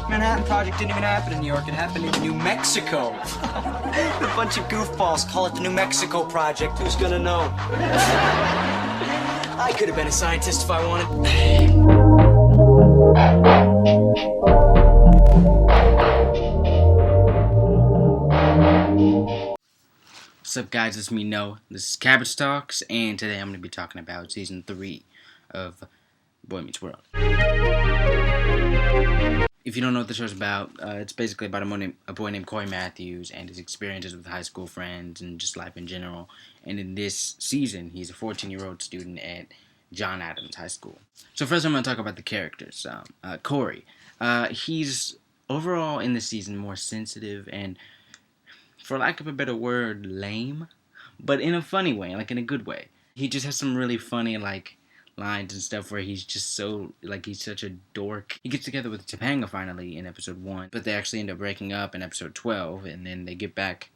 Manhattan Project didn't even happen in New York. It happened in New Mexico. A bunch of goofballs call it the New Mexico Project. Who's gonna know? I could have been a scientist if I wanted. What's up, guys? It's me, Noah. This is CabbageTalks, and today I'm going to be talking about Season 3 of Boy Meets World. If you don't know what the show's about, it's basically about a boy named Corey Matthews and his experiences with high school friends and just life in general. And in this season, he's a 14-year-old student at John Adams High School. So first I'm going to talk about the characters. Corey. He's overall in this season more sensitive and, for lack of a better word, lame, but in a funny way, like in a good way. He just has some really funny, lines and stuff where he's just so, he's such a dork. He gets together with Topanga finally in episode 1, but they actually end up breaking up in episode 12, and then they get back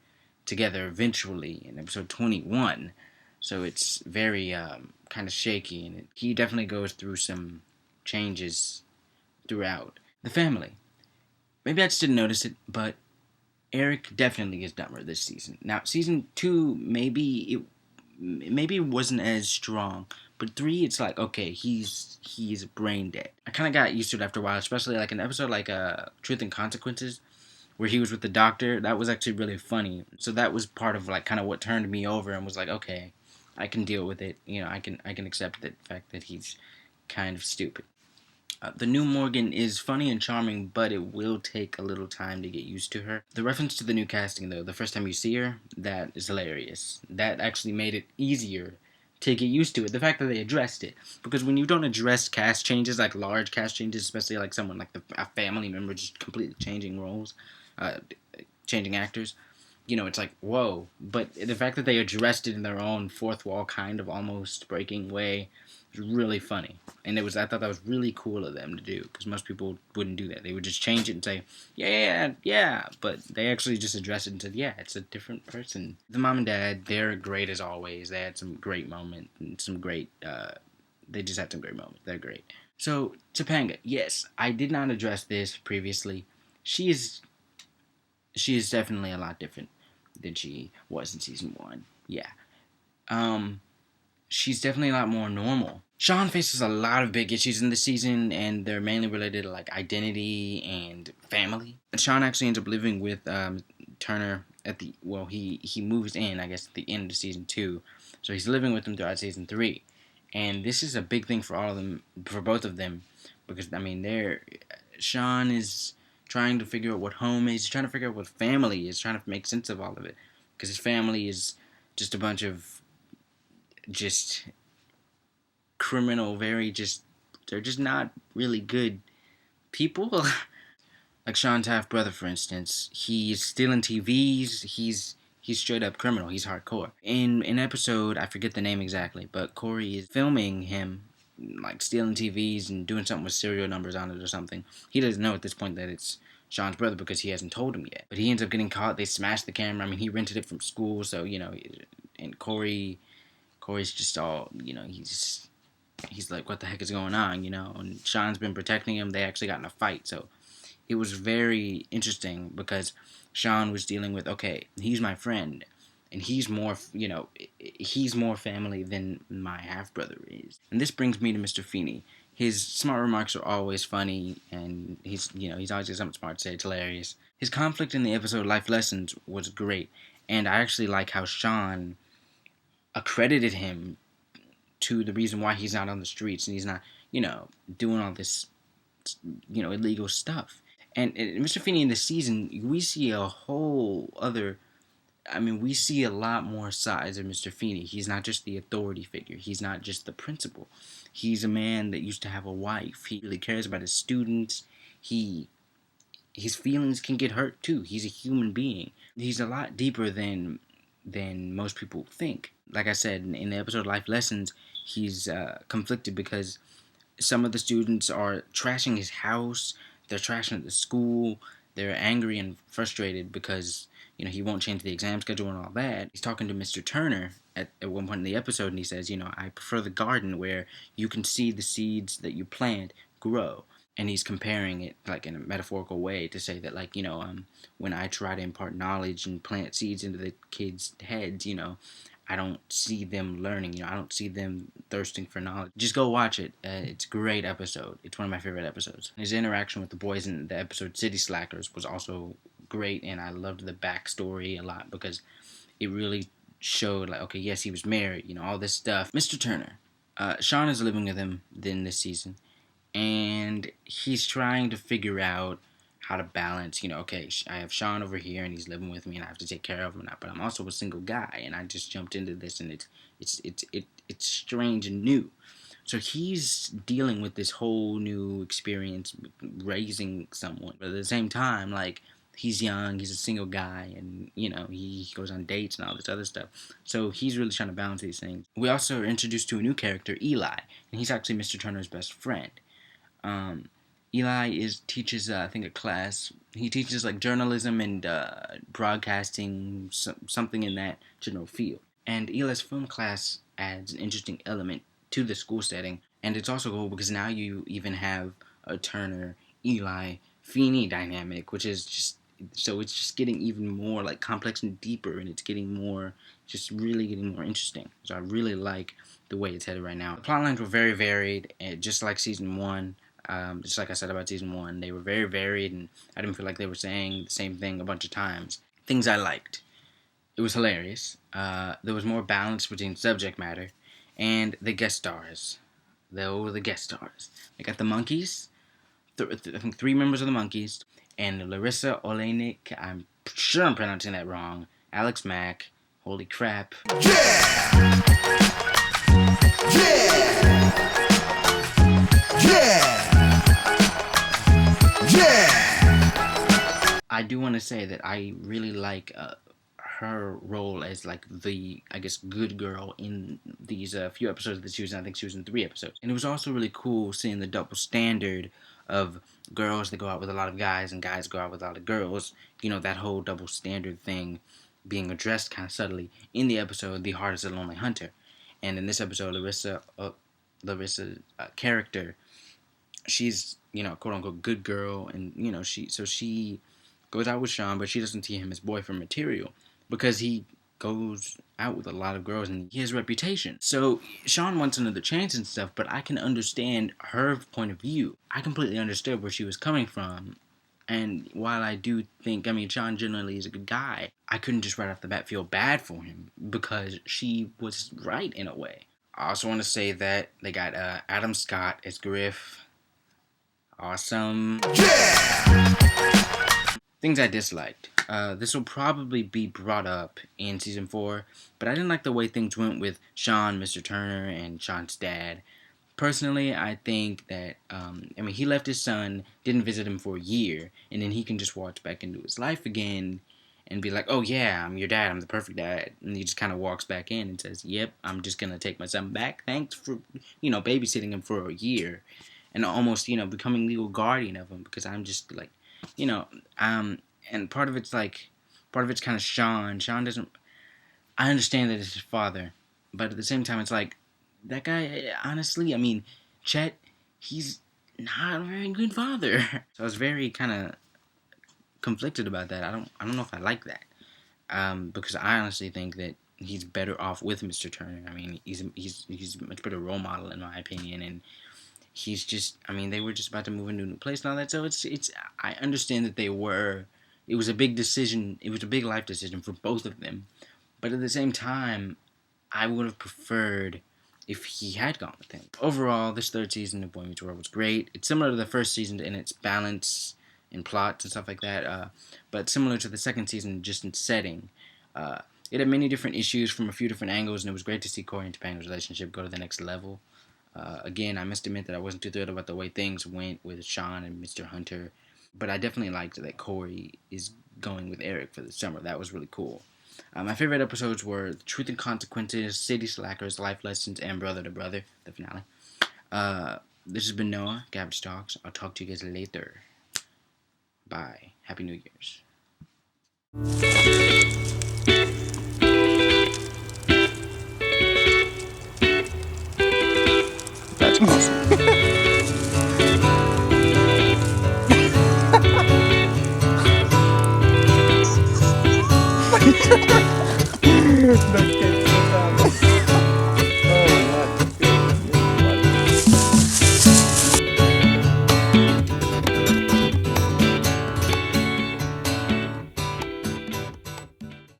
together eventually in episode 21. So it's very, kind of shaky, and he definitely goes through some changes throughout. The family. Maybe I just didn't notice it, but Eric definitely gets dumber this season. Now, season 2, maybe it wasn't as strong, but 3, it's like, okay, he's brain dead. I kind of got used to it after a while, especially like an episode like Truth and Consequences, where he was with the doctor. That was actually really funny. So that was part of kind of what turned me over and was like, okay, I can deal with it. You know, I can accept the fact that he's kind of stupid. The new Morgan is funny and charming, but it will take a little time to get used to her. The reference to the new casting, though, the first time you see her, that is hilarious. That actually made it easier to get used to it. The fact that they addressed it. Because when you don't address cast changes, like large cast changes, especially like someone like a family member just completely changing roles, changing actors, you know, it's like, whoa. But the fact that they addressed it in their own fourth wall kind of almost breaking way was really funny. And I thought that was really cool of them to do, because most people wouldn't do that. They would just change it and say, yeah, but they actually just address it and said, yeah, it's a different person. The mom and dad, they're great as always. They had some great moments and some great, they just had some great moments. They're great. So, Topanga, yes, I did not address this previously. She is definitely a lot different than she was in season 1. Yeah. She's definitely a lot more normal. Sean faces a lot of big issues in this season, and they're mainly related to identity and family. And Sean actually ends up living with Turner at he moves in, I guess, at the end of season 2. So he's living with them throughout season 3. And this is a big thing for all of them, for both of them, because Sean is trying to figure out what home is, trying to figure out what family is, trying to make sense of all of it, because his family is just a bunch of just criminal, they're just not really good people. Like Sean's half brother, for instance, he's stealing TVs. He's straight up criminal. He's hardcore. In an episode, I forget the name exactly, but Corey is filming him stealing TVs and doing something with serial numbers on it or something. He doesn't know at this point that it's Sean's brother because he hasn't told him yet. But he ends up getting caught. They smashed the camera. I mean, he rented it from school, so and Corey's just all, he's like, what the heck is going on, and Sean's been protecting him. They actually got in a fight, so it was very interesting because Sean was dealing with, okay, he's my friend, and he's more family than my half-brother is. And this brings me to Mr. Feeney. His smart remarks are always funny, and he's always got something smart to say. It's hilarious. His conflict in the episode Life Lessons was great, and I actually like how Sean accredited him to the reason why he's not on the streets and he's not, doing all this, illegal stuff. And Mr. Feeney in this season, we see a whole other, we see a lot more sides of Mr. Feeney. He's not just the authority figure. He's not just the principal. He's a man that used to have a wife. He really cares about his students. He his feelings can get hurt too. He's a human being. He's a lot deeper than most people think. Like I said in the episode Life Lessons, he's conflicted because some of the students are trashing his house, they're trashing the school, they're angry and frustrated because he won't change the exam schedule and all that. He's talking to Mr. Turner at one point in the episode, and he says, I prefer the garden where you can see the seeds that you plant grow. And he's comparing it like in a metaphorical way to say that when I try to impart knowledge and plant seeds into the kids' heads, I don't see them learning. I don't see them thirsting for knowledge. Just go watch it. It's a great episode. It's one of my favorite episodes. His interaction with the boys in the episode City Slackers was also great, and I loved the backstory a lot because it really showed okay, yes, he was married, all this stuff. Mr. Turner, Sean is living with him in this season, and he's trying to figure out how to balance, okay, I have Sean over here and he's living with me and I have to take care of him, but I'm also a single guy and I just jumped into this and it's strange and new. So he's dealing with this whole new experience raising someone, but at the same time, he's young, he's a single guy, and he goes on dates and all this other stuff. So he's really trying to balance these things. We also are introduced to a new character, Eli, and he's actually Mr. Turner's best friend. Eli teaches I think a class. He teaches journalism and broadcasting, something in that general field. And Eli's film class adds an interesting element to the school setting, and it's also cool because now you even have a Turner Eli Feeney dynamic, which is just getting even more complex and deeper, and it's getting more interesting. So I really like the way it's headed right now. The plot lines were very varied, just like season 1. Just like I said about season 1, they were very varied, and I didn't feel like they were saying the same thing a bunch of times. Things I liked. It was hilarious. There was more balance between subject matter and the guest stars. The guest stars. They got the Monkees. I think 3 members of the Monkees. And Larissa Oleynik. I'm sure I'm pronouncing that wrong. Alex Mack. Holy crap. Yeah! Yeah! Yeah! I do want to say that I really like her role as the, I guess, good girl in these few episodes that she was in. I think she was in 3 episodes. And it was also really cool seeing the double standard of girls that go out with a lot of guys and guys go out with a lot of girls. That whole double standard thing being addressed kind of subtly in the episode The Heart is a Lonely Hunter. And in this episode, Larissa's character, she's, quote unquote good girl, and she goes out with Sean, but she doesn't see him as boyfriend material because he goes out with a lot of girls and he has a reputation. So Sean wants another chance and stuff, but I can understand her point of view. I completely understood where she was coming from. And while I do think, Sean generally is a good guy, I couldn't just right off the bat feel bad for him because she was right in a way. I also want to say that they got Adam Scott as Griff. Awesome. Yeah! Things I disliked. This will probably be brought up in season 4, but I didn't like the way things went with Sean, Mr. Turner, and Sean's dad. Personally, I think that, he left his son, didn't visit him for a year, and then he can just walk back into his life again and be like, oh yeah, I'm your dad, I'm the perfect dad. And he just kind of walks back in and says, yep, I'm just going to take my son back. Thanks for, babysitting him for a year. And almost, becoming legal guardian of him because I'm just and part of it's kind of Sean. Sean doesn't, I understand that it's his father, but at the same time, it's that guy, honestly, Chet, he's not a very good father. So I was very kind of conflicted about that. I don't know if I like that. Because I honestly think that he's better off with Mr. Turner. He's a much better role model in my opinion, and he's just, they were just about to move into a new place and all that, so it's I understand that it was a big decision, it was a big life decision for both of them, but at the same time, I would have preferred if he had gone with him. Overall, this 3rd season of Boy Meets World was great. It's similar to the 1st season in its balance and plots and stuff like that, but similar to the 2nd season just in setting. It had many different issues from a few different angles, and it was great to see Corey and Topanga's relationship go to the next level. Again, I must admit that I wasn't too thrilled about the way things went with Sean and Mr. Hunter. But I definitely liked that Corey is going with Eric for the summer. That was really cool. My favorite episodes were Truth and Consequences, City Slackers, Life Lessons, and Brother to Brother, the finale. This has been Noah, Cabbage Talks. I'll talk to you guys later. Bye. Happy New Year's. That's awesome. That's